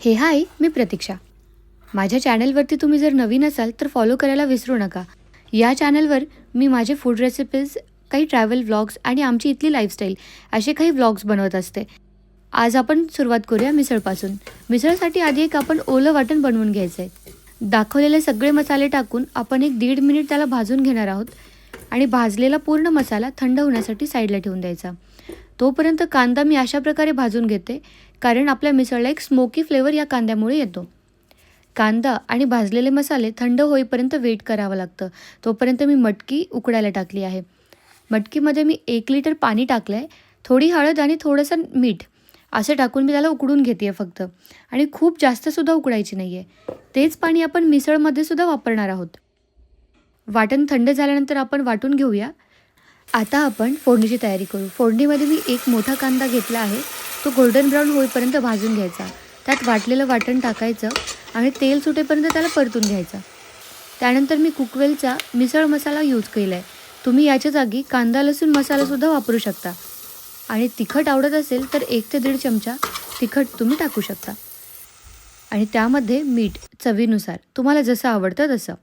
हे हाय, मी प्रतीक्षा. माझ्या चॅनलवरती तुम्ही जर नवीन असाल तर फॉलो करायला विसरू नका. या चॅनलवर मी माझे फूड रेसिपीज, काही ट्रॅव्हल व्लॉग्स आणि आमची इथली लाईफस्टाईल असे काही व्लॉग्स बनवत असते. आज आपण सुरुवात करूया मिसळपासून. मिसळसाठी आधी एक आपण ओलं वाटण बनवून घ्यायचं आहे. दाखवलेले सगळे मसाले टाकून आपण 1-1.5 मिनिट त्याला भाजून घेणार आहोत आणि भाजलेला पूर्ण मसाला थंड होण्यासाठी साईडला ठेवून द्यायचा. तोपर्यंत कांदा मी अशा प्रकारे भाजून घेते कारण आपल्या मिसळला एक स्मोकी फ्लेवर या कांद्यामुळे येतो. कांदा आणि भाजलेले मसाले थंड होईपर्यंत वेट करावं लागतं. तोपर्यंत मी मटकी उकडायला टाकली आहे. मटकीमध्ये मी 1 लिटर पाणी टाकलं आहे. थोडी हळद आणि थोडंसं मीठ असं टाकून मी त्याला उकडून घेते आहे फक्त. आणि खूप जास्तसुद्धा उकडायची नाही आहे. तेच पाणी आपण मिसळमध्ये सुद्धा वापरणार आहोत. वाटण थंड झाल्यानंतर आपण वाटून घेऊया. आता आपण फोडणीची तयारी करू. फोडणीमध्ये मी 1 मोठा कांदा घेतला आहे. तो गोल्डन ब्राऊन होईपर्यंत भाजून घ्यायचा. त्यात वाटलेलं वाटण टाकायचं आणि तेल सुटेपर्यंत त्याला परतून घ्यायचं. त्यानंतर मी कुकवेलचा मिसळ मसाला यूज केला आहे. तुम्ही याच्या जागी कांदा लसूण मसालासुद्धा वापरू शकता. आणि तिखट आवडत असेल तर 1 ते 1.5 चमचा तिखट तुम्ही टाकू शकता. आणि त्यामध्ये मीठ चवीनुसार, तुम्हाला जसं आवडतं तसं.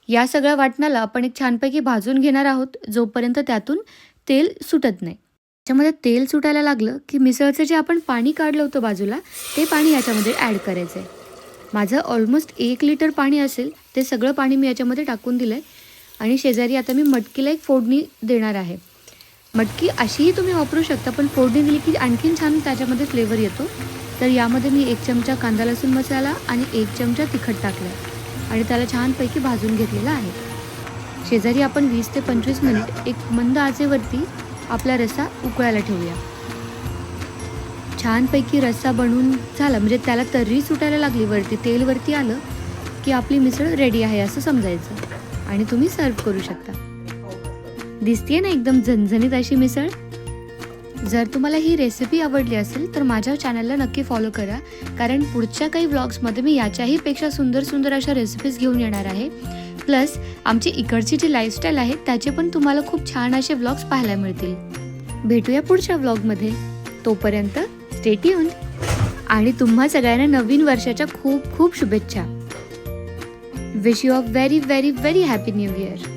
या सगळ्या वाटणाला आपण एक छानपैकी भाजून घेणार आहोत जोपर्यंत त्यातून तेल सुटत नाही. त्याच्यामध्ये तेल सुटायला लागलं की मिसळचं जे आपण पाणी काढलं होतं बाजूला, ते पाणी याच्यामध्ये ॲड करायचं आहे. माझं ऑलमोस्ट 1 लिटर पाणी असेल. ते सगळं पाणी मी याच्यामध्ये टाकून दिलं आहे. आणि शेजारी आता मी मटकीला एक फोडणी देणार आहे. मटकी अशीही तुम्ही वापरू शकता, पण फोडणी दिली की आणखीन छान त्याच्यामध्ये फ्लेवर येतो. तर यामध्ये मी 1 चमचा कांदा लसूण मसाला आणि 1 चमचा तिखट टाकलं आहे आणि त्याला छानपैकी भाजून घेतलेलं आहे. शेजारी आपण 20 ते 25 मिनिट एक मंद आचेवरती आपला रस्सा उकळायला ठेवूया. छानपैकी रस्सा बनवून झाला म्हणजे त्याला तर्री सुटायला लागली, वरती तेल वरती आलं की आपली मिसळ रेडी आहे असं समजायचं आणि तुम्ही सर्व करू शकता. दिसतीये ना एकदम झणझणीत अशी मिसळ. जर तुम्हाला ही रेसिपी आवडली असेल तर माझ्या चॅनलला नक्की फॉलो करा, कारण पुढच्या काही व्लॉग्समध्ये मी याच्याही पेक्षा सुंदर सुंदर अशा रेसिपीज घेऊन येणार आहे. प्लस आमची इकडची जी लाईफस्टाईल आहे त्याचे पण तुम्हाला खूप छान असे व्लॉग्स पाहायला मिळतील. भेटूया पुढच्या व्लॉगमध्ये. तोपर्यंत स्टे ट्यून्ड आणि तुम्हा सगळ्यांना नवीन वर्षाच्या खूप खूप शुभेच्छा. Wish you a very very very happy new year.